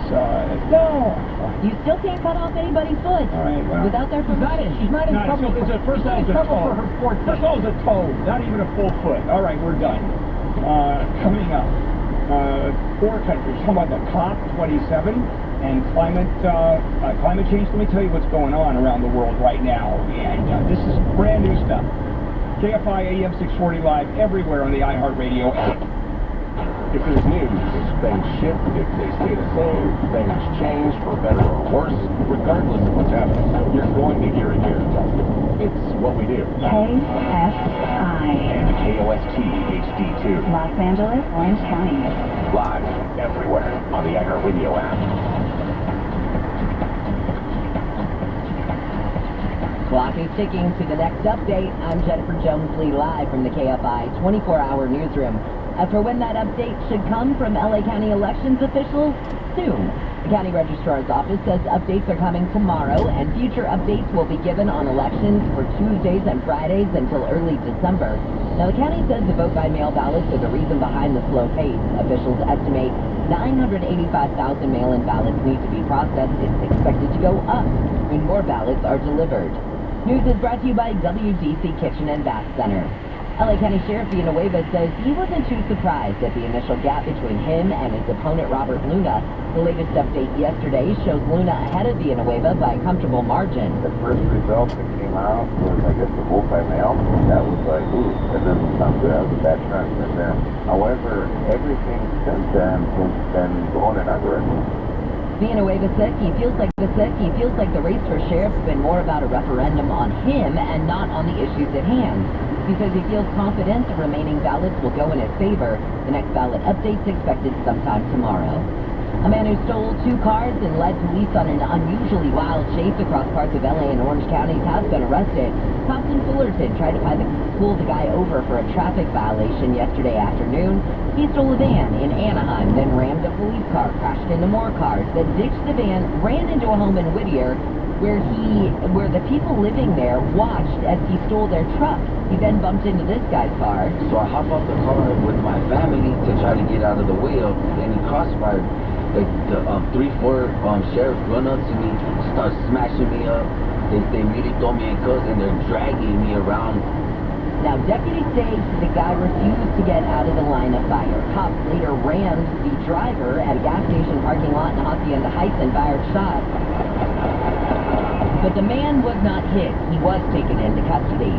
No. You still can't cut off anybody's foot. All right, well. Without their permission. She's not in trouble. First of all, it's a toe. First of all, it's a toe, not even a full foot. All right, we're done. Coming up, 4 countries. How about the COP27 and climate change? Let me tell you what's going on around the world right now. And this is brand new stuff. KFI AM 640 live everywhere on the iHeartRadio app. If there's news, things shift. If they stay the same, things change for better or worse. Regardless of what's happening, you're going to hear it here. It's what we do. KFI. And KOST HD2. Los Angeles, Orange County. Live everywhere on the iHeartRadio app. Clock is ticking to the next update. I'm Jennifer Jones-Lee live from the KFI 24-hour newsroom. As for when that update should come from LA County elections officials, soon. The county registrar's office says updates are coming tomorrow, and future updates will be given on elections for Tuesdays and Fridays until early December. Now, the county says the vote-by-mail ballots are the reason behind the slow pace. Officials estimate 985,000 mail-in ballots need to be processed. It's expected to go up when more ballots are delivered. News is brought to you by WDC Kitchen and Bath Center. LA County Sheriff Villanueva says he wasn't too surprised at the initial gap between him and his opponent Robert Luna. The latest update yesterday shows Luna ahead of Villanueva by a comfortable margin. The first result that came out was, I guess, the vote by mail. That was like, ooh, that doesn't sound good. That was a bad trend right there. However, everything since then has been going in our direction. Villanueva said he feels like the race for sheriff's been more about a referendum on him and not on the issues at hand. He says he feels confident the remaining ballots will go in his favor. The next ballot update's expected sometime tomorrow. A man who stole 2 cars and led police on an unusually wild chase across parts of LA and Orange counties has been arrested. Cops in Fullerton tried to pull the guy over for a traffic violation yesterday afternoon. He stole a van in Anaheim, then rammed a police car, crashed into more cars, then ditched the van, ran into a home in Whittier, where the people living there watched as he stole their truck. He then bumped into this guy's car. So I hop off the car with my family to try to get out of the way of any crossfire. Like the 3-4 sheriffs run up to me, start smashing me up. They really throw me in cuffs and they're dragging me around. Now, deputies say the guy refused to get out of the line of fire. Cops later rammed the driver at a gas station parking lot in Hacienda Heights and fired shots. But the man was not hit. He was taken into custody.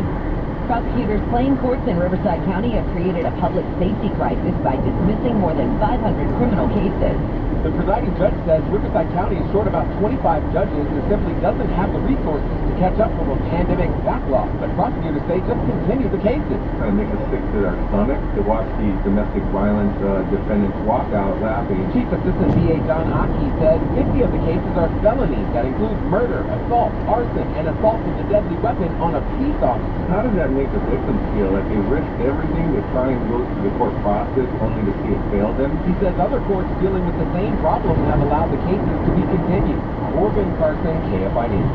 Prosecutors claim courts in Riverside County have created a public safety crisis by dismissing more than 500 criminal cases. The presiding judge says Riverside County is short about 25 judges and simply doesn't have the resources to catch up from a pandemic backlog. But prosecutors say just continue the cases. Kind of make us sick to our stomach to watch these domestic violence defendants walk out laughing. Chief Assistant DA John Aki said 50 of the cases are felonies that include murder, assault, arson, and assault with a deadly weapon on a peace officer. How does that make the victims feel? That they risked everything to try and go through the court process only to see it fail them? He says other courts dealing with the same problem have allowed the cases to be continued. Corbin Carson, KFI News.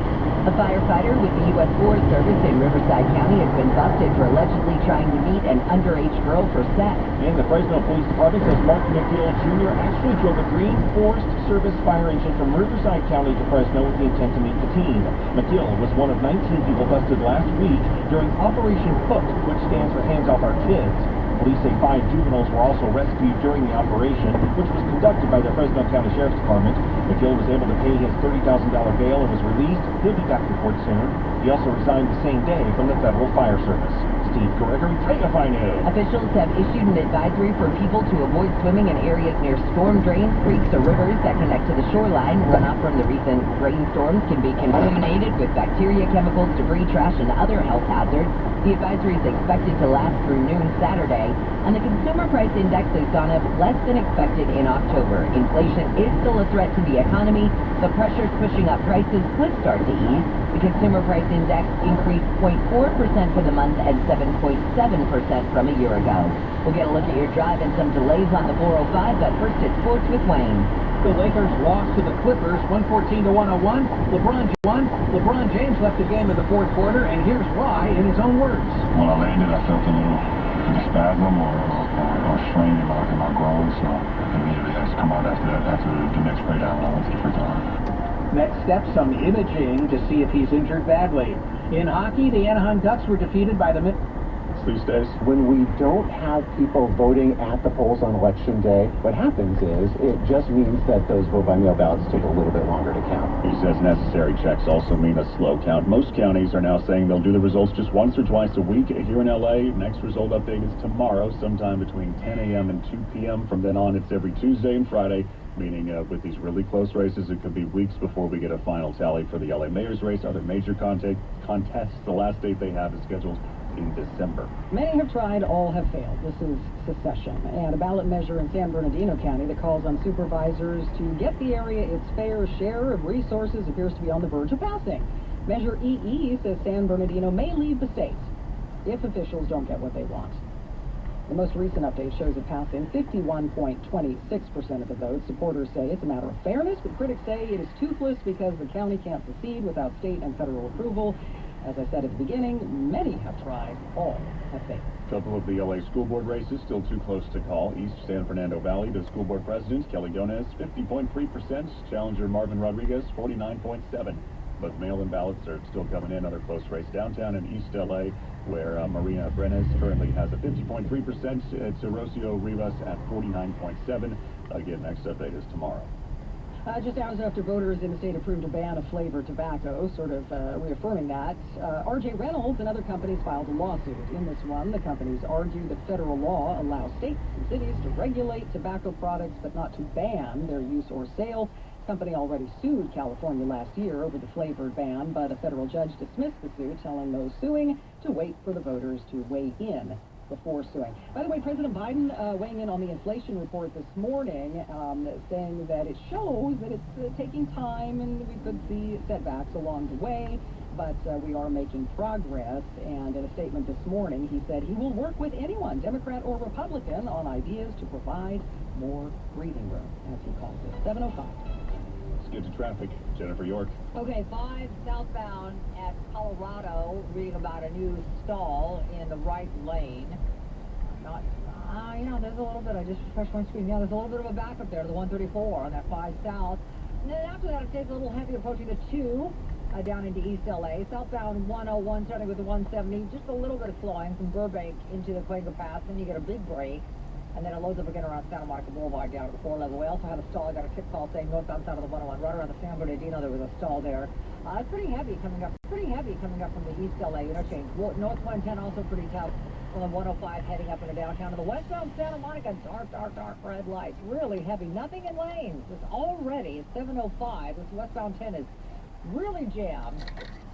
A firefighter with the U.S. Forest Service in Riverside County has been busted for allegedly trying to meet an underage girl for sex. And the Fresno Police Department says Mark McGill Jr. actually drove a green Forest Service fire engine from Riverside County to Fresno with the intent to meet the teen. McGill was one of 19 people busted last week during Operation Hook, which stands for Hands Off Our Kids. Police say 5 juveniles were also rescued during the operation, which was conducted by the Fresno County Sheriff's Department. McGill was able to pay his $30,000 bail and was released. He'll be back to court soon. He also resigned the same day from the Federal Fire Service. Steve Gregory, KFI News. Officials have issued an advisory for people to avoid swimming in areas near storm drains, creeks, or rivers that connect to the shoreline. Runoff from the recent rainstorms can be contaminated with bacteria, chemicals, debris, trash, and other health hazards. The advisory is expected to last through noon Saturday, and the consumer price index has gone up less than expected in October. Inflation is still a threat to the economy. The pressures pushing up prices could start to ease. The consumer price index increased 0.4% for the month and 7.7% from a year ago. We'll get a look at your drive and some delays on the 405, but first it's sports with Wayne. The Lakers lost to the Clippers 114-101. LeBron James left the game in the fourth quarter, and here's why in his own words. When I landed, I felt a little spasm or strain in my groin, so immediately has to come out after the next spray down. I went to the free throw line. Next step, some imaging to see if he's injured badly. In hockey, the Anaheim Ducks were defeated by the These days, when we don't have people voting at the polls on election day, what happens is it just means that those vote by mail ballots take a little bit longer to count. he says necessary checks also mean a slow count. Most counties are now saying they'll do the results just once or twice a week. Here in LA, next result update is tomorrow, sometime between 10 a.m. and 2 p.m. From then on, it's every Tuesday and Friday, meaning with these really close races, it could be weeks before we get a final tally for the LA mayor's race. Other major contests, the last date they have is scheduled in December. Many have tried, all have failed. This is secession, and a ballot measure in San Bernardino County that calls on supervisors to get the area its fair share of resources appears to be on the verge of passing. Measure EE says San Bernardino may leave the state if officials don't get what they want. The most recent update shows it passed in 51.26% of the votes. Supporters say it's a matter of fairness, but critics say it is toothless because the county can't secede without state and federal approval. As I said at the beginning, many have tried, all have failed. A couple of the LA school board races still too close to call. East San Fernando Valley, the school board president, Kelly Gomez, 50.3%. Challenger Marvin Rodriguez, 49.7%. But mail-in ballots are still coming in. Other close race downtown in East LA, where Marina Brenes currently has a 50.3%. It's Rocio Rivas at 49.7%. Again, next update is tomorrow. Just hours after voters in the state approved a ban of flavored tobacco, sort of reaffirming that, R.J. Reynolds and other companies filed a lawsuit. In this one, the companies argue that federal law allows states and cities to regulate tobacco products but not to ban their use or sale. The company already sued California last year over the flavored ban, but a federal judge dismissed the suit, telling those suing to wait for the voters to weigh in before suing. By the way, President Biden weighing in on the inflation report this morning, saying that it shows that it's taking time and we could see setbacks along the way, but we are making progress. And in a statement this morning, he said he will work with anyone, Democrat or Republican, on ideas to provide more breathing room, as he calls it. 7:05. Let's get to traffic. Jennifer York. Okay, 5 southbound at Colorado, reading about a new stall in the right lane. There's a little bit, I just refreshed my screen. Yeah, there's a little bit of a backup there to the 134 on that 5 south. And then after that, it stays a little heavy approaching the 2 down into East LA. Southbound 101 starting with the 170, just a little bit of slowing from Burbank into the Quaker Pass. Then you get a big break. And then it loads up again around Santa Monica Boulevard down at the 4-level. We also had a stall. I got a tip call saying northbound side of the 101. Right around the San Bernardino, there was a stall there. It's pretty heavy coming up from the East LA interchange. North 110 also pretty tough from the 105 heading up into downtown. To the westbound Santa Monica, dark red lights. Really heavy. Nothing in lanes. It's already at 7:05. This westbound 10 is really jammed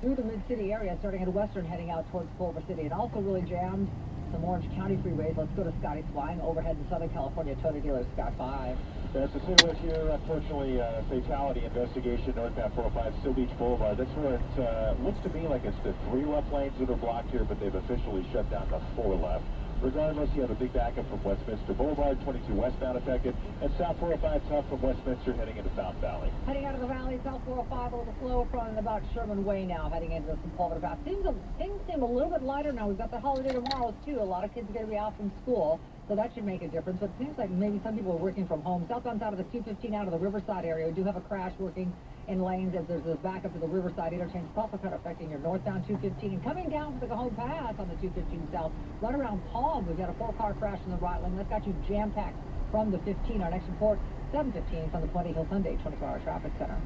through the mid-city area, starting at Western heading out towards Culver City. And also really jammed some Orange County freeways. Let's go to Scotty's Flying overhead in Southern California. Tony Dealer, Scott 5. That's the city here, unfortunately, fatality investigation northbound 405 Still Beach Boulevard. That's where it looks to me like it's the 3 left lanes that are blocked here, but they've officially shut down the 4 left. Regardless, you have a big backup from Westminster Boulevard, 22 westbound affected, and South 405 tough from Westminster heading into Fountain Valley. Heading out of the valley, South 405 a little slow from about Sherman Way now, heading into some Culver Pass. Things seem a little bit lighter now. We've got the holiday tomorrow, too. A lot of kids are going to be out from school, so that should make a difference. But it seems like maybe some people are working from home. Southbound side of the 215 out of the Riverside area, we do have a crash working in lanes as there's a backup to the Riverside interchange. It's also kind of affecting your northbound 215. And coming down to the Cajon Pass on the 215 south, right around Palm, we've got a 4-car crash in the right lane. That's got you jam-packed from the 15. Our next report, 7:15 from the Puente Hill Sunday 24-hour traffic center.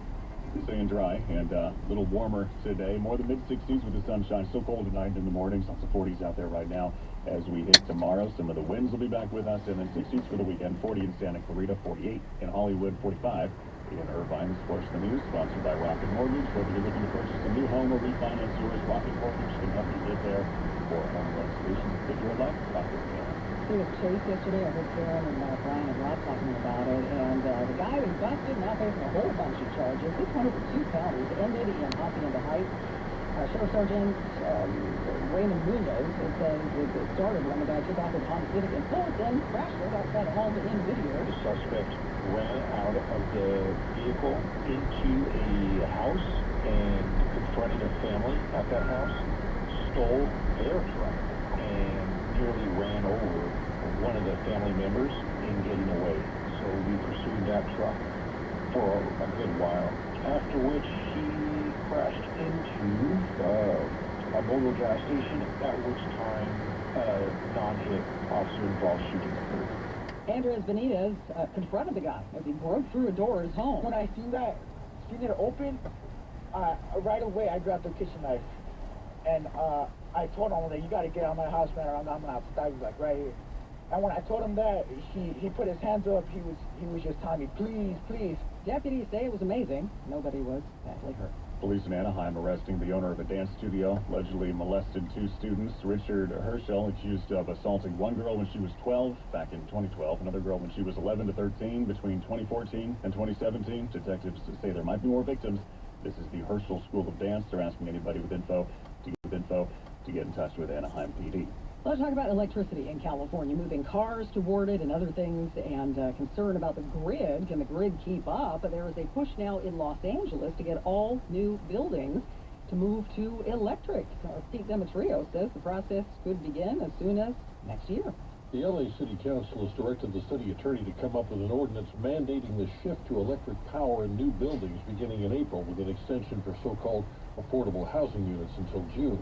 Staying dry and a little warmer today. More than mid-60s with the sunshine. Still cold tonight in the mornings. Lots of 40s out there right now as we hit tomorrow. Some of the winds will be back with us. And then 60s for the weekend. 40 in Santa Clarita, 48 in Hollywood, 45 in Irvine. Sports the News, sponsored by Rocket Mortgage. Whether you're looking to purchase a new home or refinance yours, Rocket Mortgage can help you get there for a home run solution to fit your life. Rocket Mortgage. There was Chase yesterday. I heard Karen and Brian and Rob talking about it, and the guy was busted, now facing a whole bunch of charges. This one over 2 counties, ended in hopping into heights. Sheriff Sergeant Raymond Munoz is saying it started when the guy took off his Honda Civic and pulled, then crashed right outside home in video. The suspect ran out of the vehicle into a house and confronted a family at that house, stole their truck, and nearly ran over one of the family members in getting away. So we pursued that truck for a good while, after which he crashed into a mobile gas station, at which time non-hit officer-involved shooting occurred. Andres Benitez confronted the guy as he broke through a door of his home. When I seen it open, right away I grabbed the kitchen knife, and I told him that you got to get out of my house, man, or I'm gonna have to stab you, like right here. And when I told him that, he put his hands up. He was just telling me, please, please. Deputies say it was amazing. Nobody was badly hurt. Police in Anaheim arresting the owner of a dance studio, allegedly molested 2 students. Richard Herschel accused of assaulting one girl when she was 12 back in 2012, another girl when she was 11 to 13 between 2014 and 2017. Detectives say there might be more victims. This is the Herschel School of Dance. They're asking anybody with info to get in touch with Anaheim PD. Let's talk about electricity in California, moving cars toward it and other things, and concern about the grid. Can the grid keep up? There is a push now in Los Angeles to get all new buildings to move to electric. Pete Demetrio says the process could begin as soon as next year. The LA City Council has directed the city attorney to come up with an ordinance mandating the shift to electric power in new buildings beginning in April, with an extension for so-called affordable housing units until June.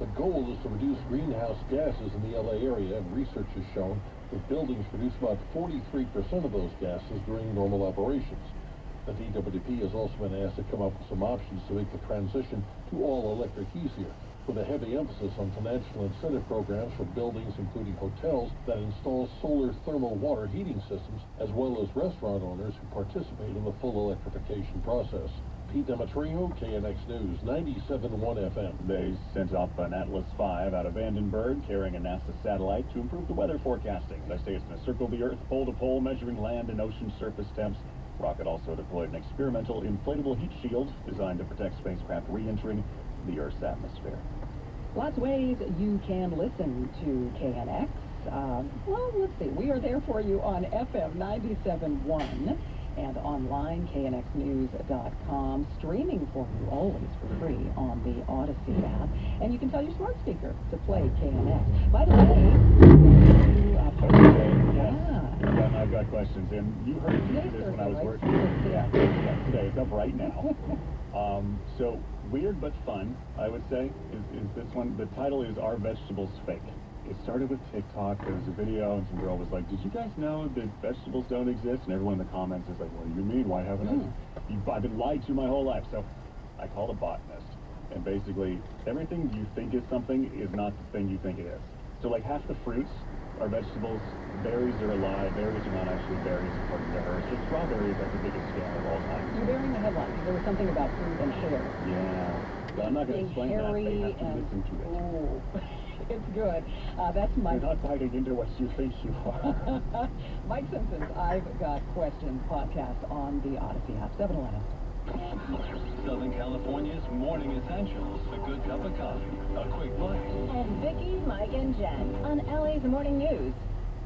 The goal is to reduce greenhouse gases in the LA area, and research has shown that buildings produce about 43% of those gases during normal operations. The DWP has also been asked to come up with some options to make the transition to all electric easier, with a heavy emphasis on financial incentive programs for buildings, including hotels that install solar thermal water heating systems, as well as restaurant owners who participate in the full electrification process. Pete Demetrio, KNX News, 97.1 FM. They sent up an Atlas V out of Vandenberg, carrying a NASA satellite to improve the weather forecasting. They say it's going to circle the Earth pole to pole, measuring land and ocean surface temps. Rocket also deployed an experimental inflatable heat shield designed to protect spacecraft re-entering the Earth's atmosphere. Lots of ways you can listen to KNX. Well, let's see. We are there for you on FM 97.1 and online, knxnews.com, streaming for you always for free on the Odyssey app. And you can tell your smart speaker to play KNX. By the way, I've got questions, and you heard me do this when I was working. Yeah, today. It's up right now. So weird but fun, I would say, is this one. The title is "Are Vegetables Fake?" It started with TikTok. There was a video, and some girl was like, "Did you guys know that vegetables don't exist?" And everyone in the comments is like, "What do you mean? Why haven't I've been lied to my whole life?" So I called a botanist, and basically everything you think is something is not the thing you think it is. So like half the fruits are vegetables, berries are a lie, berries are not actually berries according to her. So strawberries are the biggest scam of all time. You're bearing the headlines. There was something about fruit and hair. Yeah, but I'm not going to explain that. They have to listen to it. Oh, it's good. That's Mike. You're not biting into what you think you are. Mike Simpson's I've Got Questions podcast on the Odyssey app. 7-Eleven. Southern California's morning essentials, a good cup of coffee, a quick bite. And Vicky, Mike, and Jen on LA's Morning News.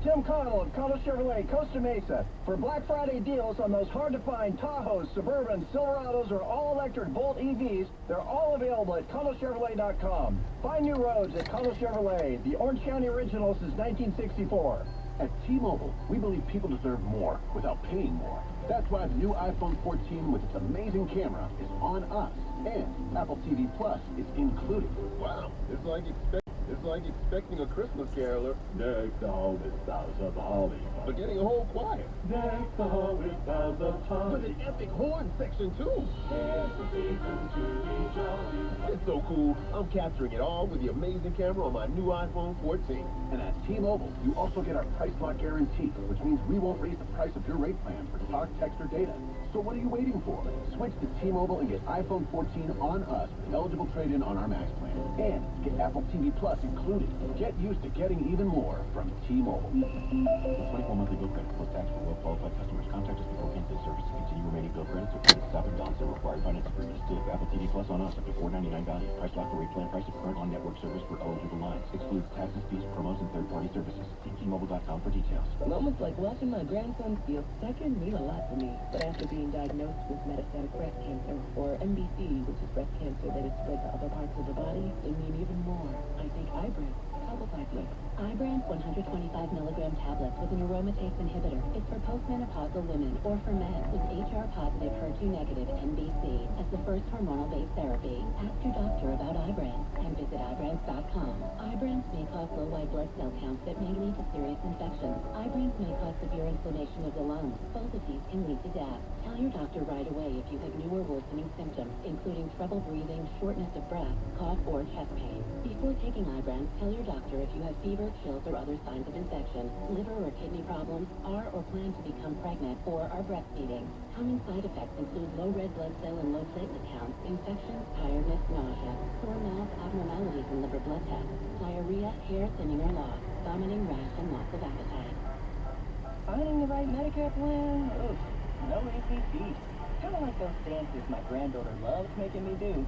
Tim Connell of Connell Chevrolet, Costa Mesa, for Black Friday deals on those hard-to-find Tahoes, Suburbans, Silverados, or all-electric Volt EVs. They're all available at ConnellChevrolet.com. Find new roads at Connell Chevrolet, the Orange County original since 1964. At T-Mobile, we believe people deserve more without paying more. That's why the new iPhone 14 with its amazing camera is on us, and Apple TV Plus is included. Wow, it's like expecting a Christmas caroler. Deck the hall with boughs of holly. But getting a whole choir. Deck the hall with boughs of holly. With an epic horn section too. It's so cool. I'm capturing it all with the amazing camera on my new iPhone 14. And at T-Mobile, you also get our price lock guarantee, which means we won't raise the price of your rate plan for talk, text, or data. So what are you waiting for? Switch to T-Mobile and get iPhone 14 on us with eligible trade-in on our Max plan. And get Apple TV Plus included. Get used to getting even more from T-Mobile. 24 monthly bill credits plus tax for well-qualified customers. Contact us before canceling service to continue remaining bill credits or stop and balance. required finance agreement. Still, Apple TV Plus on us up to $4.99 value. Price lock for rate plan price of current on network service for eligible lines. Excludes taxes, fees, promos, and third-party services. See T-Mobile.com for details. Moments like watching my grandson feel second mean a lot to me. But after being diagnosed with metastatic breast cancer, or MBC, which is breast cancer that is spread to other parts of the body, they mean even more. I think Ibrance helps my life. Ibrance 125 milligram tablets with an aromatase inhibitor is for postmenopausal women or for men with HR-positive, HER2-negative MBC as the first hormonal-based therapy. Ask your doctor about Ibrance and visit Ibrance.com. Ibrance may cause low white blood cell counts that may lead to serious infections. Ibrance may cause severe inflammation of the lungs. Both of these can lead to death. Tell your doctor right away if you have new or worsening symptoms, including trouble breathing, shortness of breath, cough, or chest pain. Before taking Ibrance, tell your doctor if you have fever, chills, or other signs of infection, liver or kidney problems, are or plan to become pregnant, or are breastfeeding. Common side effects include low red blood cell and low platelet counts, infections, tiredness, nausea, sore mouth, abnormalities in liver blood tests, diarrhea, hair thinning or loss, vomiting, rash, and loss of appetite. Finding the right Medicare plan? Oof, no easy feat. Kind of like those dances my granddaughter loves making me do.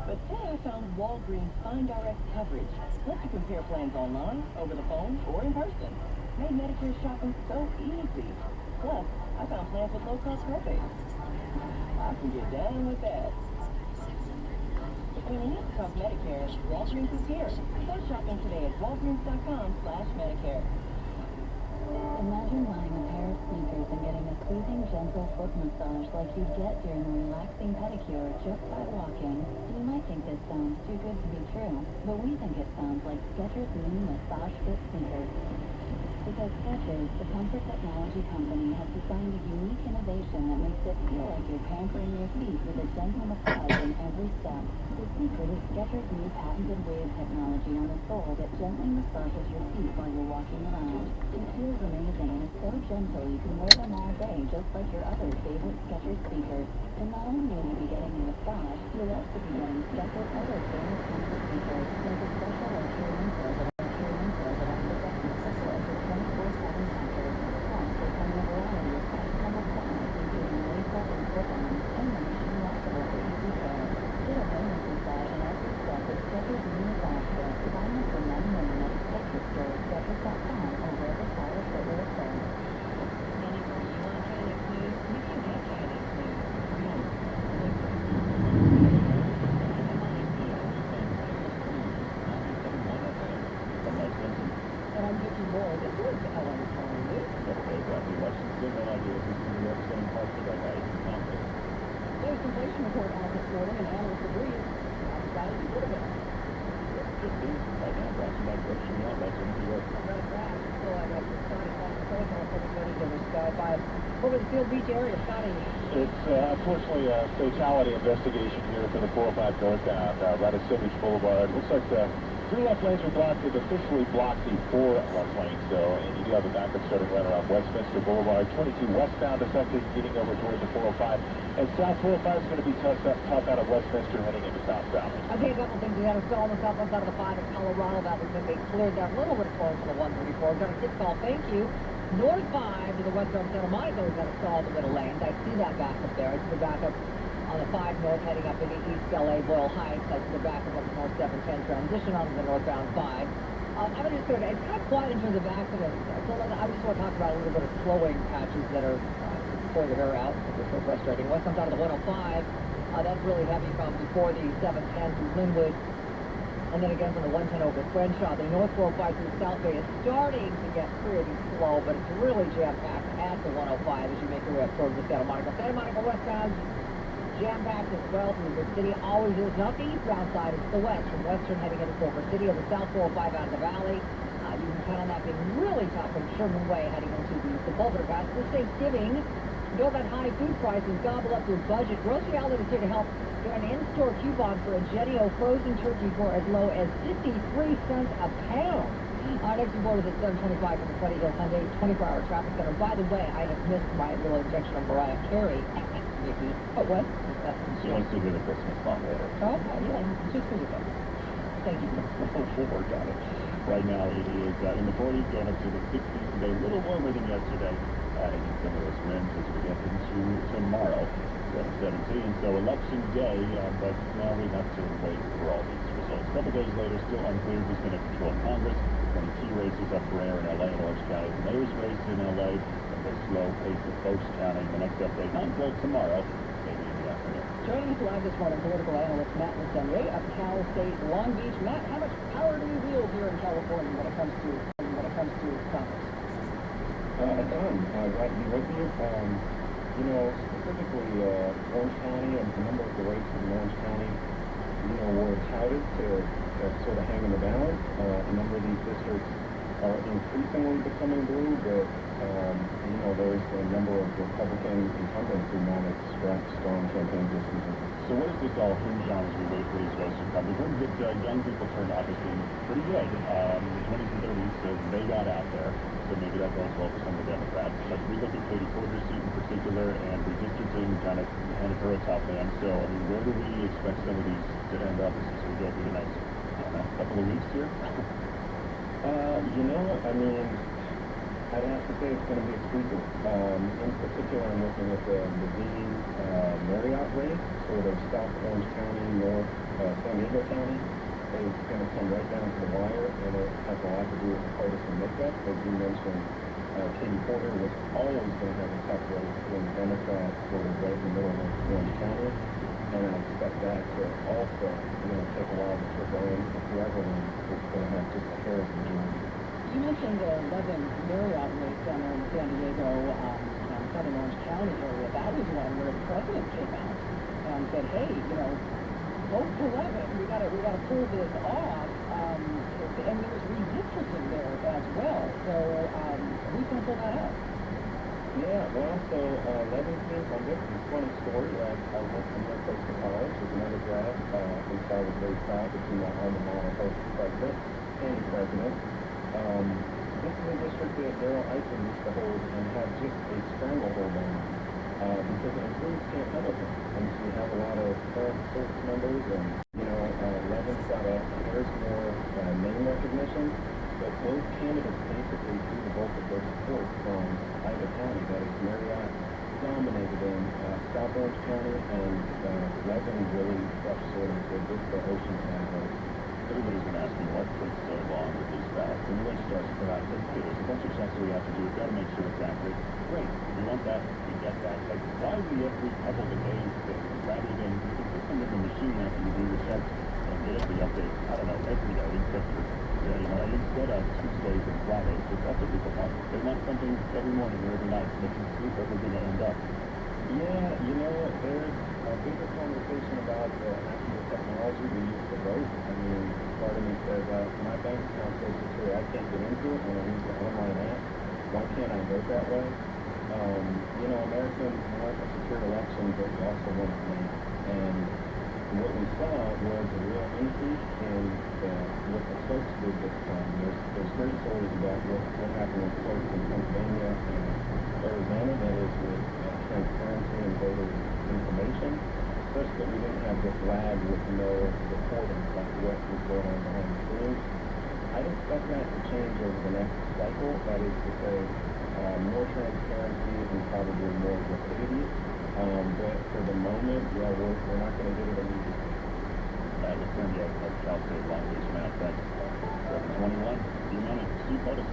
But then I found Walgreens Find Direct coverage. Lets you compare plans online, over the phone, or in person. Made Medicare shopping so easy. Plus, I found plans with low-cost copays. I can get down with that. When you need to talk Medicare, Walgreens is here. Start shopping today at walgreens.com/Medicare. Imagine buying a pair of sneakers and getting a soothing, gentle foot massage like you'd get during a relaxing pedicure just by walking. You might think this sounds too good to be true, but we think it sounds like Skechers new Massage Fit sneakers. Because Skechers, the comfort technology company, has designed a unique innovation that makes it feel like you're pampering your feet with a gentle massage in every step. The secret is Skechers' new patented wave technology on the sole that gently massages your feet while you're walking around. It feels amazing and it's so gentle you can wear them all day just like your other favorite Skechers sneakers. And not only will you be getting a massage, you'll also be getting Skechers' other famous comfort features, like a special luxury insole that Beach area, Scotty. It's unfortunately a fatality investigation here for the 405 northbound, right at Seal Beach Boulevard. Looks like the 3 left lanes are blocked. They've officially blocked the 4 left lanes, though, and you do have a backup starting right around Westminster Boulevard. 22 westbound affected, getting over towards the 405, and South 405 is going to be tough out of Westminster heading into South Valley. I think a couple things. We had a stall on the southwest side of the 5 in Colorado. That was going to be cleared down a little bit close to the 134. We've got a 6 call. Thank you. North 5 to the west of Santa Monica is going to stall the middle lanes. I see that backup there. I see the backup on the 5 north heading up into East LA, Boyle Heights. I see the backup on the north 710 transition onto the northbound 5. I'm just going to, it's kind of quiet in terms of accidents. So I just want to talk about a little bit of slowing patches that are pulling the hair out. It's so frustrating. West on top of the 105, that's really heavy from before the 710 through Linwood. And then again from the 110 over Crenshaw. The North 405 through South Bay is starting to get pretty slow, but it's really jam-packed at the 105 as you make your way up towards the Santa Monica. Santa Monica westbound, jam-packed as well through the city. Always is not the eastbound side, it's the west. From Western heading into Silver City or the South 405 out of the valley. You can count on that being really tough from Sherman Way heading into the Sepulveda Pass. This Thanksgiving, know that high food prices gobble up your budget. Grocery Outlet is here to help. Get an in-store coupon for a Genio frozen turkey for as low as 53 cents a pound. Our next report is at 7:25 from the Funny Hill Hyundai 24-hour traffic center. By the way, I have missed my little injection of Mariah Carey. Nikki. Oh, what? She wants to hear the Christmas song later. Oh, yeah. Just for you. Thank you. We'll work on it. Right now, it is in the 40s, going up to the 60s today. A little warmer than yesterday. Adding in some of those winds as we get into tomorrow. 2017. So election day, but now we have to wait for all these results. A couple days later, still unclear who's going to control Congress. Some key races up for air in LA and Orange County. The mayor's race in LA, a bit slow pace of folks counting. The next update not until tomorrow, maybe in the afternoon. Joining us live this morning, political analyst Matt Lestenier of Cal State Long Beach. Matt, how much power do we wield here in California when it comes to Congress? A ton. Glad to be with you. You know, specifically Orange County and a number of the races in Orange County, you know, were touted to sort of hang in the balance. A number of these districts are increasingly becoming blue, but you know, there's a number of Republican incumbents who mounted strong campaign distances. So what does this all hinge on as we wait for these votes to come? We've heard that young people turned out as being pretty good. The 20s and 30s, so they got out there. So maybe that goes well for some of the Democrats. But we look at Katie Porter's seat in particular, and redistricting kind of handed her a tough hand. So, I mean, where do we expect some of these to end up as we go through the next, I don't know, couple of weeks here? You know, I mean, I'd have to say it's going to be exclusive. In particular, I'm looking at the Dean Marriott race, sort of South Orange County, North San Diego County. It's going to come right down to the wire, and it has a lot to do with the partisan makeup. As you mentioned, Katie Porter was always going to have a tough race in the Democrat, sort of right in the middle of Orange County. And I expect that to also, you know, take a while to trickle in. Whoever wins is going to have just a hair of the majority. You mentioned the 11 Marriott race down there in San Diego, Southern Orange County area. That was one where the president came out and said, hey, you know, vote for 11. We gotta pull this off. And there was redistricting there as well. So who's going to pull that out? Yeah, well, so 11 came from this. It's a funny story. I went from one place to college as an undergrad, and so I was very proud to see my alma mater host the president and the president. This is a district that Darrell Ison used to hold and have just a stranglehold on because it includes Camp Pendleton. And so you have a lot of current service members, and, you know, 11's got a hair's more name recognition, but both candidates basically drew the bulk of their support from either county. That is, Marriott dominated in South Orange County, and 11 really touched sort of the Oceanside vote. Everybody's going to ask me what takes so long with these ballots. And the way it starts to come out, okay, there's a bunch of checks that we have to do. We've got to make sure it's accurate. Great. We want that. We get that. Like, why do we every couple of days thing rather than you can put something in the machine after you do your checks and get it the update, I don't know, every day except for, you know, instead of Tuesdays and Fridays, because that's what people want. They want something every morning or every night to make them see where we're going to end up. Yeah, you know, there's a bigger conversation about the actual technology we use to vote. I mean, part of me says, my bank account goes secure. I can't get into it when I use the online app. Why can't I vote that way? You know, Americans want a secure election, but we also want it late. And what we saw was a real increase in what the clerks did this time. There's great stories about what happened with clerks in Pennsylvania and Arizona, that is with transparency and voter information, such that we didn't have this lag with no reporting like what was going on behind the scenes. I'd expect that to change over the next cycle. That is to say, more transparency and probably more rapidity. But for the moment, yeah, we're not going to get it immediately. Matt Lestenier of Cal State Long Beach. Matt, thanks. 721, E-Money, Steve Otis.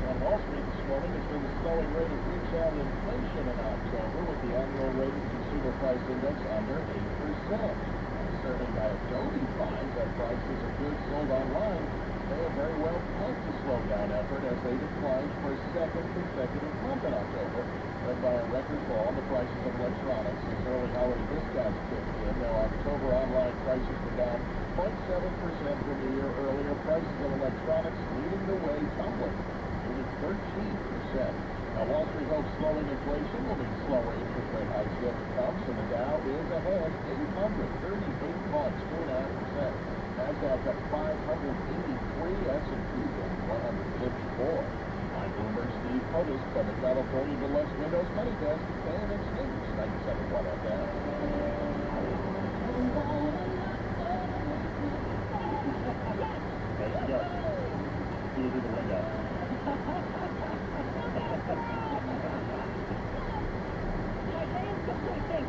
On Wall Street this morning, it's been the slowing rate of retail inflation in October, with the annual rated consumer price index under 8%. Survey by Adobe finds that prices of goods sold online may have very well helped the slowdown effort as they declined for a second consecutive month in October, led by a record fall in the prices of electronics as early holiday discounts kicked in. Now, October online prices were down 0.7% from the year earlier. Prices of electronics leading the way, tumbling 13%. Now, Wall Street hopes slowing inflation will mean slower interest rate hikes yet to come, so the Dow is ahead 838 points, 2.5%. NASDAQ up 583, S&P down 154. I'm Bloomberg Steve Otis from the California Deluxe Windows Money Desk, KNX News, 97.1 FM. There you go. See you through the window. My name's completely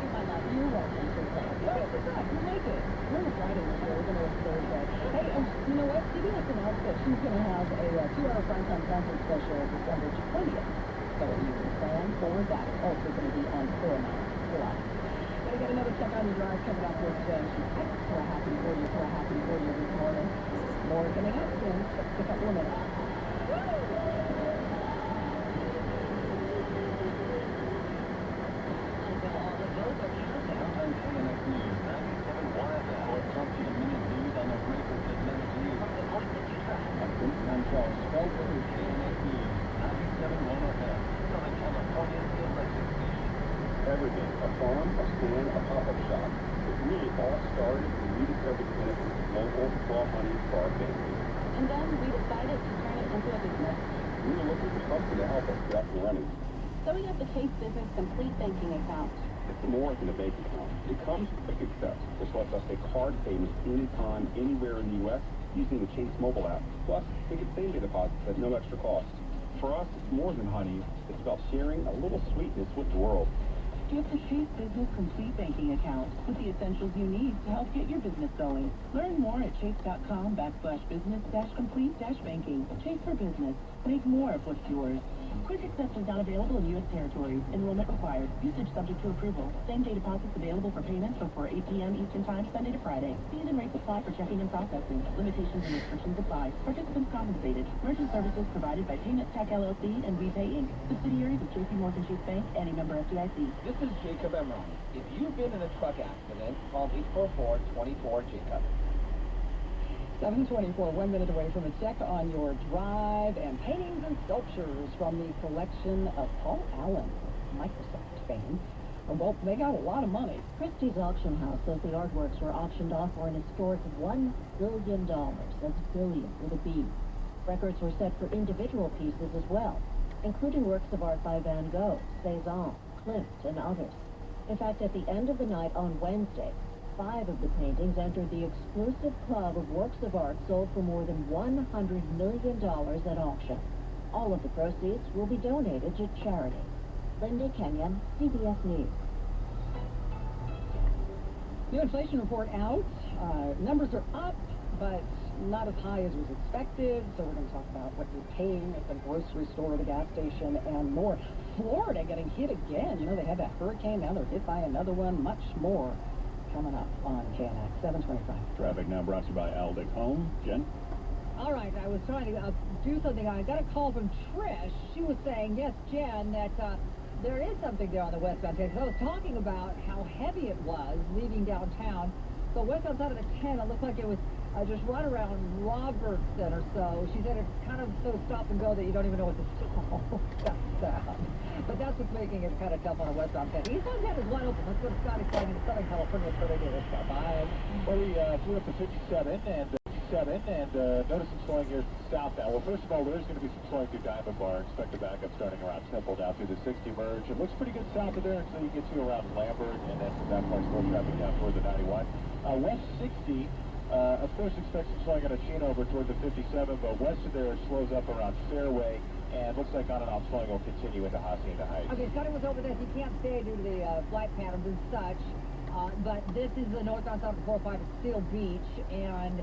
that she's going to have a 2-hour primetime concert special December 20th. So you can plan for that. It's also going to be on Paramount Plus. Gonna get another check on your drive coming up with she's extra happy for you this morning. More coming up in just a couple of minutes. Everything, a farm, a stand, a pop-up shop. It really all started when we discovered the benefits of local, raw honey for our family. And then we decided to turn it into a business. We were looking for something to help us get up and running. So we have the Chase Business Complete Banking Account. It's more than a bank account. It comes with quick access, which lets us take card payments anytime, anywhere in the U.S. using the Chase mobile app. Plus, we get same-day deposits at no extra cost. For us, it's more than honey. It's about sharing a little sweetness with the world. Get the Chase Business Complete Banking Account with the essentials you need to help get your business going. Learn more at chase.com/business-complete-banking. Chase for Business. Make more of what's yours. Quick acceptance not available in U.S. territories. Enrollment required. Usage subject to approval. Same-day deposits available for payments before 8 p.m. Eastern Time, Sunday to Friday. Fees and rates apply for checking and processing. Limitations and restrictions apply. Participants compensated. Merchant services provided by Payments Tech LLC and WePay Inc. Subsidiaries of J.P. Morgan Chase Bank and a member FDIC. This is Jacob Emerald. If you've been in a truck accident, call 844-24-JACOB. 7:24, 1 minute away from a check on your drive, and paintings and sculptures from the collection of Paul Allen, Microsoft fame. Well, they got a lot of money. Christie's Auction House says the artworks were auctioned off for an historic $1 billion. That's billion with a B. Records were set for individual pieces as well, including works of art by Van Gogh, Cézanne, Klimt, and others. In fact, at the end of the night on Wednesday, 5 of the paintings entered the exclusive club of works of art sold for more than $100 million at auction. All of the proceeds will be donated to charity. Linda Kenyon, CBS News. New inflation report out. Numbers are up, but not as high as was expected. So we're going to talk about what you're paying at the grocery store, the gas station, and more. Florida getting hit again. You know, they had that hurricane. Now they're hit by another one. Much more coming up on KNX 725. Traffic now brought to you by Aldic Home. Jen? All right, I was trying to do something. I got a call from Trish. She was saying, yes, Jen, that there is something there on the westbound 10. I was talking about how heavy it was leaving downtown. So westbound side of the 10, it looked like it was just right around Robertson or so. She said it's kind of so stop and go that you don't even know what to stop. But that's what's making it kind of tough on the westbound 10. Eastbound 10 is wide open. Let's go to Scotty Flying in Southern California. That's where they do this stuff. Bye. Well, we flew up to 57 and notice some slowing here southbound. Well, first of all, there's going to be some slowing through Diamond Bar. Expect a backup starting around Temple down through the 60 merge. It looks pretty good south of there until you get to around Lambert, and then from that point, slow traffic down toward the 91. West 60, of course, expect some slowing out of Chino over toward the 57, but west of there, it slows up around Fairway, and looks like on and off slowing will continue into Hacienda Heights. Okay, Scotty was over this. You can't stay due to the flight patterns and such, but this is the northbound side of the 405 at Steel Beach, and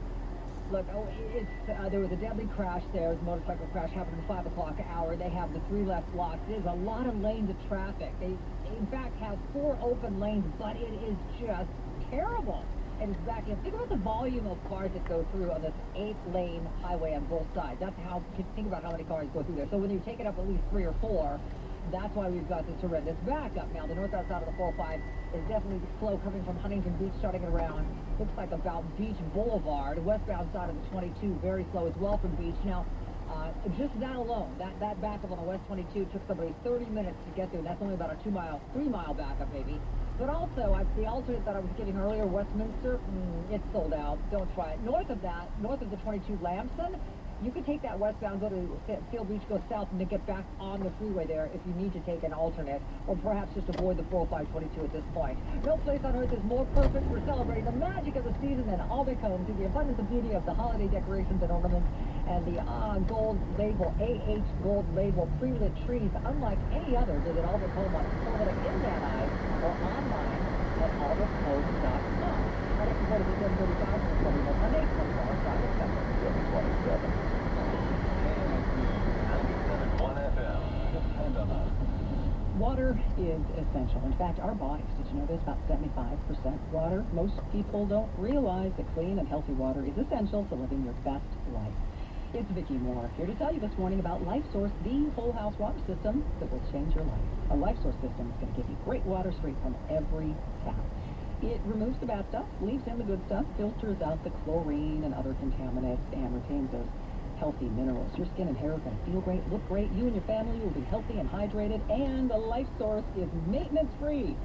look, there was a deadly crash there. The motorcycle crash happened in the 5 o'clock hour. They have the 3 left blocks. There's a lot of lanes of traffic. They, in fact, have 4 open lanes, but it is just terrible. It is backing up. Think about the volume of cars that go through on this 8-lane highway on both sides. That's how, think about how many cars go through there. So when you take it up at least 3 or 4, that's why we've got this horrendous backup. Now, the northbound side of the 405 is definitely slow coming from Huntington Beach, starting it around, looks like about Beach Boulevard. Westbound side of the 22, very slow as well from Beach. Now, just that alone, that backup on the West 22 took somebody 30 minutes to get there. That's only about a 3-mile backup maybe. But also, the alternate that I was giving earlier, Westminster, it's sold out. Don't try it. North of that, north of the 22 Lamson, you could take that westbound, go to Steel Beach, go south, and then get back on the freeway there if you need to take an alternate, or perhaps just avoid the 40522 at this point. No place on earth is more perfect for celebrating the magic of the season than Aldic Home. To the abundance and beauty of the holiday decorations and ornaments, and the Gold Label, AH Gold Label pre-lit trees, unlike any other. Visit Aldic Home on Florida in Van Nuys or online at aldicphome.com. Credit report of 735 for Monday, 24 Friday, 727. is essential. In fact, our bodies, did you know this, about 75% water? Most people don't realize that clean and healthy water is essential to living your best life. It's Vicki Moore here to tell you this morning about LifeSource, the whole house water system that will change your life. A LifeSource system is going to give you great water straight from every tap. It removes the bad stuff, leaves in the good stuff, filters out the chlorine and other contaminants, and retains those healthy minerals. Your skin and hair are going to feel great, look great. You and your family will be healthy and hydrated, and the LifeSource is maintenance-free.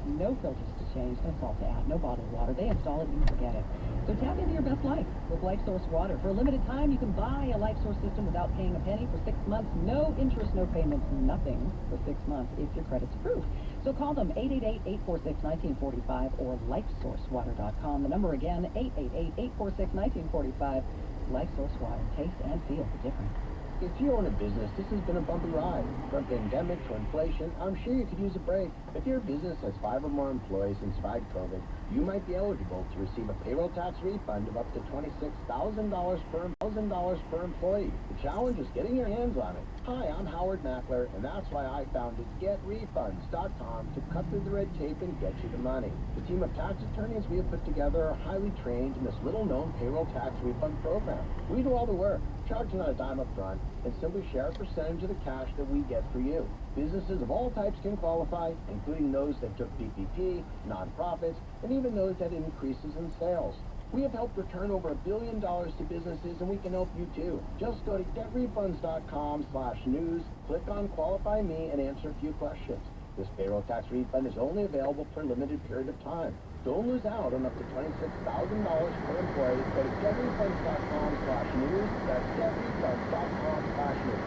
No filters to change, no salt to add, no bottled water. They install it, you forget it. So tap into your best life with LifeSource water. For a limited time, you can buy a LifeSource system without paying a penny for 6 months. No interest, no payments, nothing for 6 months if your credit's approved. So call them 888-846-1945 or LifeSourceWater.com. The number again, 888-846-1945. LifeSource Water. Taste and feel the difference. If you own a business, this has been a bumpy ride. From pandemic to inflation, I'm sure you could use a break. If your business has 5 or more employees and survived COVID, you might be eligible to receive a payroll tax refund of up to $26,000 per employee. The challenge is getting your hands on it. Hi, I'm Howard Mackler, and that's why I founded GetRefunds.com to cut through the red tape and get you the money. The team of tax attorneys we have put together are highly trained in this little-known payroll tax refund program. We do all the work, charge not a dime up front, and simply share a percentage of the cash that we get for you. Businesses of all types can qualify, including those that took PPP, nonprofits, and even those that had increases in sales. We have helped return over $1 billion to businesses, and we can help you too. Just go to getrefunds.com/news, click on Qualify Me, and answer a few questions. This payroll tax refund is only available for a limited period of time. Don't lose out on up to $26,000 per employee. Go to getrefunds.com/news. That's getrefunds.com/news.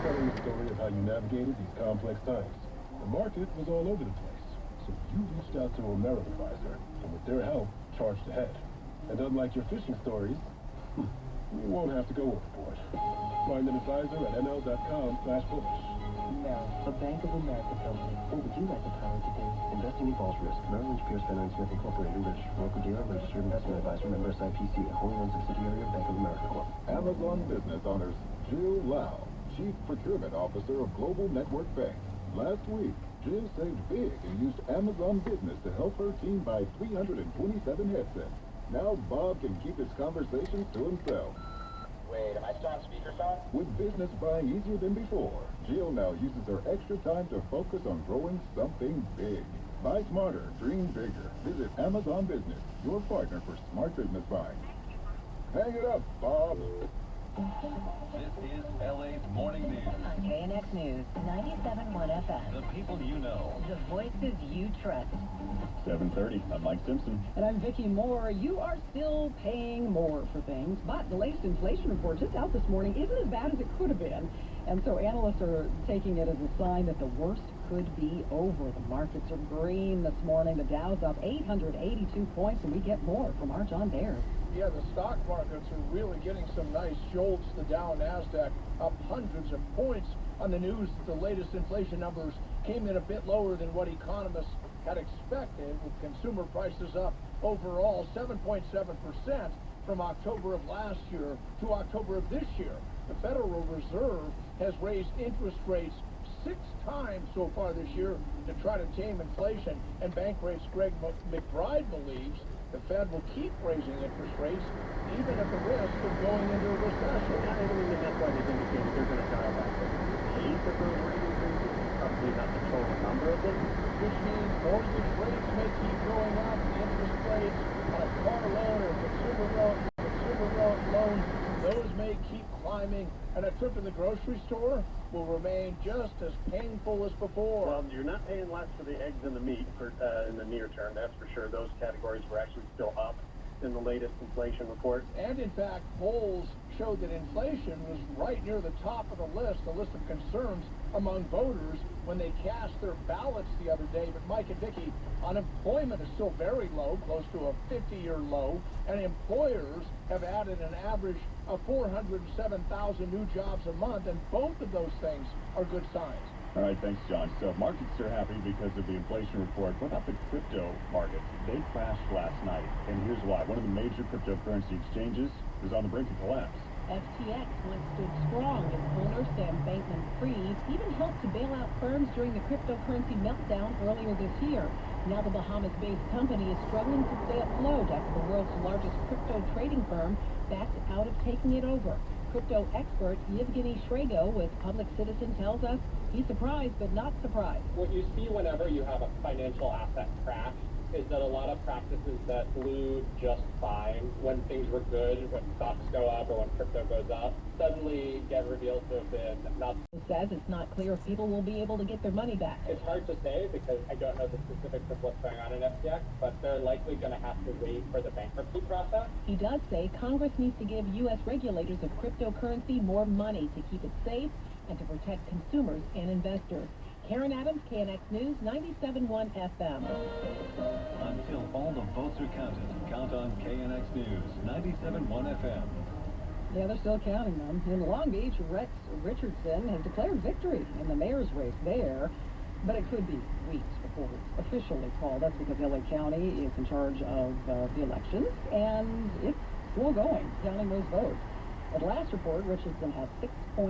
Telling the story of how you navigated these complex times. The market was all over the place, so you reached out to AmeriAdvisor, and with their help, charged ahead. And unlike your fishing stories, you won't have to go overboard. Find an advisor at nl.com/bullish. Now, a Bank of America company. What would you like the power to do? Investing involves risk. Merrill Lynch, Pierce, Fenner & Smith Incorporated, registered broker-dealer, registered investment advisor, member SIPC, a wholly owned subsidiary of Bank of America Corp. Amazon Business honors Jill Lau, Chief Procurement Officer of Global Network Bank. Last week, Jill saved big and used Amazon Business to help her team buy 327 headsets. Now Bob can keep his conversations to himself. Wait, am I still on speakerphone? With business buying easier than before, Jill now uses her extra time to focus on growing something big. Buy smarter, dream bigger. Visit Amazon Business, your partner for smart business buying. Hang it up, Bob. This is LA's Morning News. On KNX News, 97.1 FM. The people you know. The voices you trust. 7:30. I'm Mike Simpson. And I'm Vicki Moore. You are still paying more for things, but the latest inflation report just out this morning isn't as bad as it could have been. And so analysts are taking it as a sign that the worst could be over. The markets are green this morning. The Dow's up 882 points, and we get more from our John Baer. Yeah, the stock markets are really getting some nice jolts. The Dow and NASDAQ up hundreds of points on the news. The latest inflation numbers came in a bit lower than what economists had expected, with consumer prices up overall 7.7% from October of last year to October of this year. The Federal Reserve has raised interest rates 6 times so far this year to try to tame inflation, and bank rates Greg McBride believes the Fed will keep raising interest rates even at the risk of going into a recession. I believe that's why they've indicated they're going to dial back the pace of those rate increases, probably not the total number of them, which means mortgage rates may keep going up, interest rates on a car loan or consumer loan, those may keep climbing, and a trip to the grocery store will remain just as painful as before. Well, you're not paying less for the eggs and the meat in the near term, that's for sure. Those categories were actually still up in the latest inflation report. And in fact, polls showed that inflation was right near the top of the list of concerns among voters when they cast their ballots the other day. But Mike and Vicki, unemployment is still very low, close to a 50-year low, and employers have added an average of 407,000 new jobs a month, and both of those things are good signs. All right, thanks, John. So markets are happy because of the inflation report. What about the crypto markets? They crashed last night, and here's why. One of the major cryptocurrency exchanges is on the brink of collapse. FTX once stood strong as owner Sam Bankman-Fried even helped to bail out firms during the cryptocurrency meltdown earlier this year. Now the Bahamas-based company is struggling to stay afloat after the world's largest crypto trading firm backed out of taking it over. Crypto expert Yevgeny Shrego with Public Citizen tells us he's surprised but not surprised. What you see whenever you have a financial asset crash is that a lot of practices that flew just fine when things were good, when stocks go up or when crypto goes up, suddenly get revealed to have been not. He says it's not clear if people will be able to get their money back. It's hard to say because I don't know the specifics of what's going on in FTX, but they're likely going to have to wait for the bankruptcy process. He does say Congress needs to give U.S. regulators of cryptocurrency more money to keep it safe and to protect consumers and investors. Karen Adams, KNX News, 97.1 FM. Until all the votes are counted, count on KNX News, 97.1 FM. Yeah, they're still counting them. In Long Beach, Rex Richardson has declared victory in the mayor's race there, but it could be weeks before it's officially called. That's because LA County is in charge of the elections, and it's still going, counting those votes. At last report, Richardson has 6.7%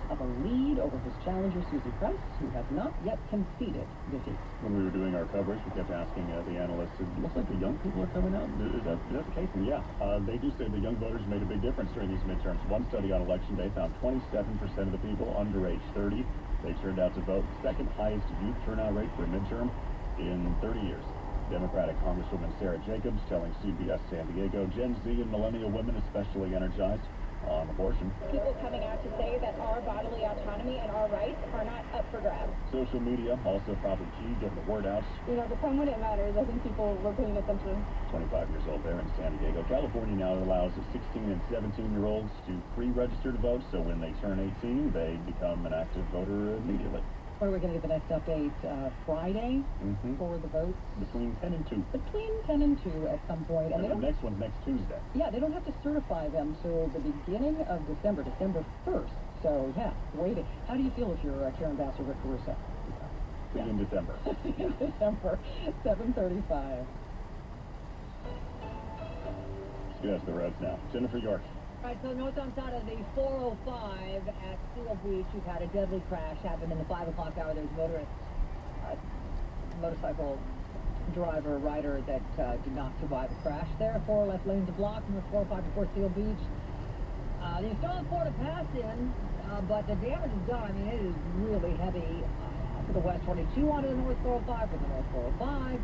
of a lead over his challenger, Susie Price, who has not yet conceded defeat. When we were doing our coverage, we kept asking the analysts, it looks like the young people are coming out. Is that the case? And yeah, they do say the young voters made a big difference during these midterms. One study on election day found 27% of the people under age 30, they turned out to vote. Second highest youth turnout rate for a midterm in 30 years. Democratic Congresswoman Sarah Jacobs telling CBS San Diego Gen Z and millennial women especially energized on abortion. People coming out to say that our bodily autonomy and our rights are not up for grabs. Social media also probably key, getting the word out. You know, the time when it matters, I think people were paying attention. 25 years old there in San Diego. California now allows 16 and 17-year-olds to pre-register to vote, so when they turn 18, they become an active voter immediately. Where are we going to get the next update? Friday for the votes? Between 10 and 2. Between 10 and 2 at some point. And the next one's next Tuesday. Yeah, they don't have to certify them till the beginning of December, December 1st. So, yeah, waiting. How do you feel if you're Karen Bass or Rick Caruso? In December. In December, 7:35. Let's get out to the roads now. Jennifer York. All right, so north on side of the 405 at Seal Beach, you've had a deadly crash happen in the 5 o'clock hour. There's motorcycle driver, rider that did not survive the crash there. 4 left lanes are blocked, north 405 before Seal Beach. The installed Florida pass in, but the damage is done. I mean, it is really heavy for the west 22 onto the north 405, for the north 405.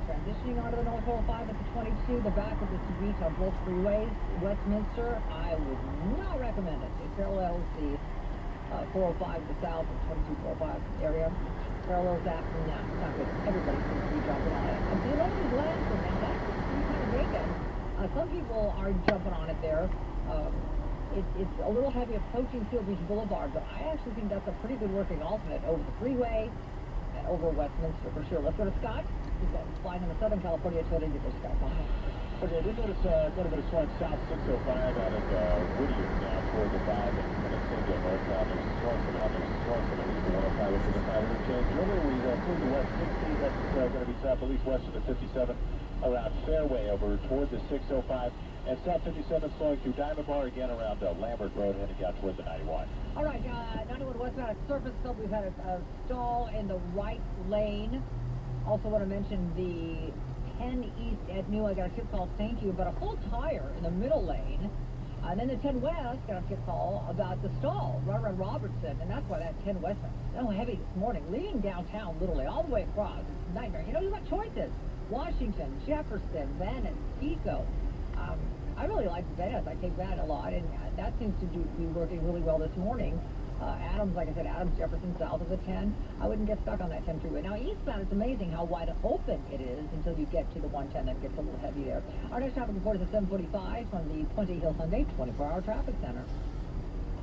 Transitioning onto the north 405 at the 22, the back of the beach on both freeways. Westminster, I would not recommend it. It parallels the 405 to the south of 2245 area. Parallels that, no, it's not good. Everybody seems to be jumping on it. And the only last one now, that's kind of vacant. Some people are jumping on it there. It's a little heavy approaching Seal Beach Boulevard, but I actually think that's a pretty good working alternate over the freeway and over Westminster for sure. Let's go to Scott. He's flying in the Southern California Toyota Dealer Scott. Okay, we noticed quite a bit of slowing south 605 out of Whittier down toward the 5 and Minnesota northbound. There's slowing for now. There's slowing for at least the 105 to the 5 interchange. Remember, we flew to West 60. That's going to be south, at least west of the 57 around Fairway over toward the 605. And South 57 slowing through Diamond Bar again around Lambert Road, heading out toward the 91. All right, 91 westbound at Surface Club. We've had a stall in the right lane. Also want to mention the 10 east at New. I got a tip call, thank you, about a full tire in the middle lane. And then the 10 west got a tip call about the stall right around Robertson, and that's why that 10 west is so heavy this morning, leading downtown literally all the way across. It's a nightmare. You know, you've got choices. Washington, Jefferson, Venice, Pico. I really like Venice. I take that a lot, and that seems to be working really well this morning. Adams, like I said, Adams, Jefferson, south of the 10. I wouldn't get stuck on that 10 freeway. Now, eastbound, it's amazing how wide open it is until you get to the 110. Then it gets a little heavy there. Our next traffic report is at 7:45 from the Puente Hill Hyundai 24-hour traffic center.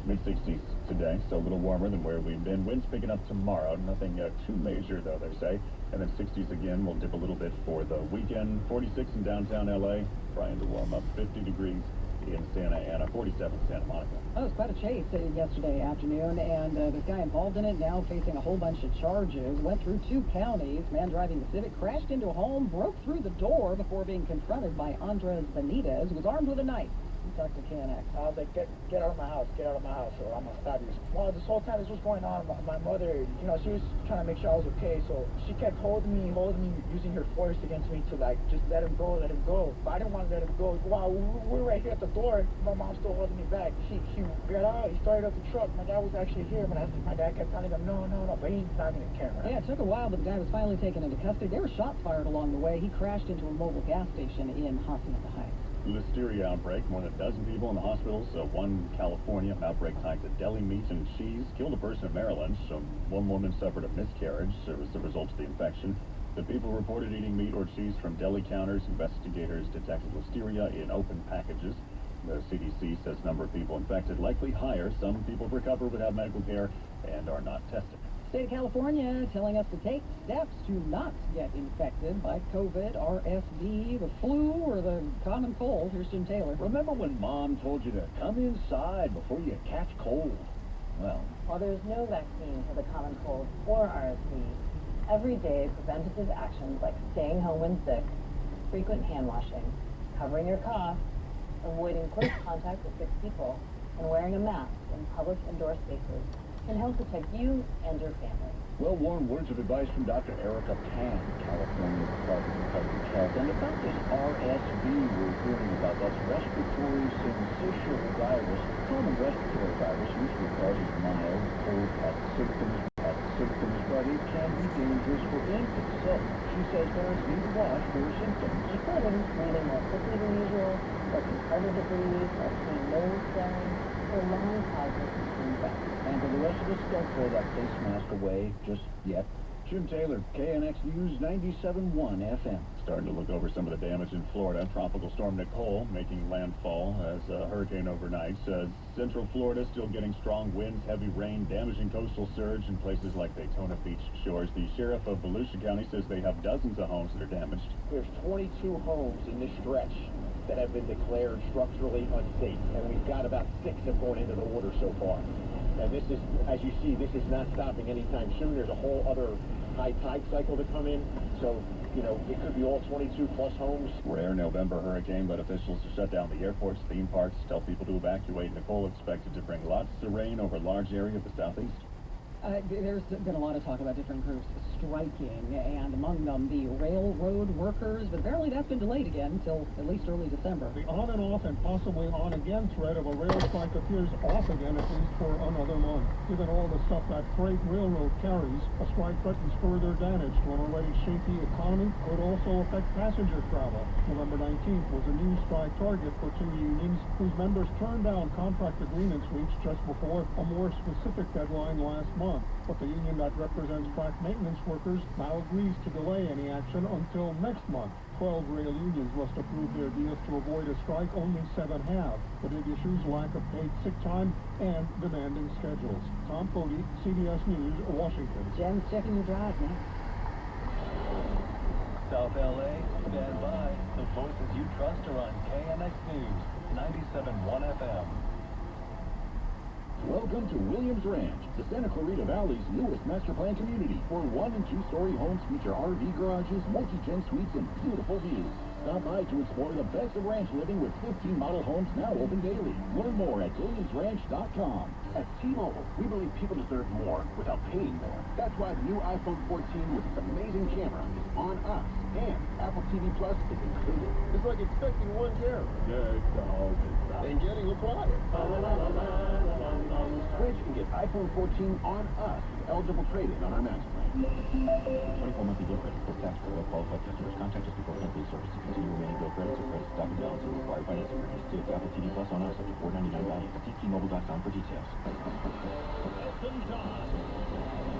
Mid-60s today, so a little warmer than where we've been. Winds picking up tomorrow. Nothing too major, though, they say. And then 60s again. We'll dip a little bit for the weekend. 46 in downtown L.A. Trying to warm up. 50 degrees in Santa Ana. 47 in Santa Monica. That was quite a chase yesterday afternoon, and this guy involved in it now facing a whole bunch of charges. Went through 2 counties. Man driving the Civic crashed into a home, broke through the door before being confronted by Andres Benitez, who was armed with a knife. You talked to KNX. I was like, get out of my house, get out of my house, or I'm gonna stab you. Well, this whole time this was going on, my mother, you know, she was trying to make sure I was okay, so she kept holding me, using her force against me to like, just let him go. But I didn't want to let him go. Wow, we're right here at the door. My mom's still holding me back. He got out, he started up the truck. My dad was actually here, but my dad kept telling him, no, but he's not gonna care. Right? Yeah, it took a while, but the guy was finally taken into custody. There were shots fired along the way. He crashed into a mobile gas station in Hacienda Heights. Listeria outbreak. More than a dozen people in the hospitals. One California outbreak tied to deli meats and cheese. Killed a person in Maryland. One woman suffered a miscarriage as a result of the infection. The people reported eating meat or cheese from deli counters. Investigators detected listeria in open packages. The CDC says the number of people infected likely higher. Some people recover without medical care and are not tested. State of California telling us to take steps to not get infected by COVID, RSV, the flu, or the common cold. Here's Jim Taylor. Remember when Mom told you to come inside before you catch cold? Well, while there's no vaccine for the common cold or RSV, everyday preventative actions like staying home when sick, frequent hand washing, covering your cough, avoiding close contact with sick people, and wearing a mask in public indoor spaces can help protect you and your family. Well-worn words of advice from Dr. Erica Pan, California Department of Public Health. And about this RSV we're hearing about, that's respiratory syncytial virus, common respiratory virus, usually causes mild cold symptoms, but it can be dangerous for infants. So, she says parents need to watch for symptoms. Including breathing more quickly than usual, working harder to breathe, or seeing nose swelling, or long pauses between breaths. And for the rest of us, don't throw that face mask away just yet. Jim Taylor, KNX News 97.1 FM. Starting to look over some of the damage in Florida. Tropical storm Nicole making landfall as a hurricane overnight. Central Florida still getting strong winds, heavy rain, damaging coastal surge in places like Daytona Beach shores. The sheriff of Volusia County says they have dozens of homes that are damaged. There's 22 homes in this stretch that have been declared structurally unsafe, and we've got about 6 have gone into the water so far. And this is, as you see, this is not stopping anytime soon. There's a whole other high tide cycle to come in, so, you know, it could be all 22 plus homes. Rare November hurricane, but officials to shut down the airports, theme parks, tell people to evacuate. Nicole expected to bring lots of rain over a large area of the southeast. There's been a lot of talk about different groups striking, and among them the railroad workers, but apparently that's been delayed again until at least early December. The on and off and possibly on again threat of a rail strike appears off again at least for another month. Given all the stuff that freight railroad carries, a strike threatens further damage to an already shaky economy, could also affect passenger travel. November 19th was a new strike target for 2 unions whose members turned down contract agreements reached just before a more specific deadline last month. But the union that represents track maintenance workers now agrees to delay any action until next month. 12 rail unions must approve their deals to avoid a strike. Only 7 have. The big issues: lack of paid sick time and demanding schedules. Tom Cody, CBS News, Washington. Jen's checking your drive next. South LA, stand by. The voices you trust are on KNX News 97.1 FM. Welcome to Williams Ranch, the Santa Clarita Valley's newest master plan community, where 1- and 2-story homes feature RV garages, multi-gen suites, and beautiful views. Stop by to explore the best of ranch living with 15 model homes now open daily. Learn more at WilliamsRanch.com. At T-Mobile, we believe people deserve more without paying more. That's why the new iPhone 14 with its amazing camera is on us, and Apple TV Plus is included. It's like expecting one camera. And getting a product. Switch and get iPhone 14 on us with eligible trade-in on our Max plan. 24 monthly bill credit for tax credit qualified customers. Contact us before monthly service. Continue remaining bill credits or credit stock and balance and required financing reduced to Apple TV Plus on us up to $4.99 value. See T-Mobile.com for details. Elton John.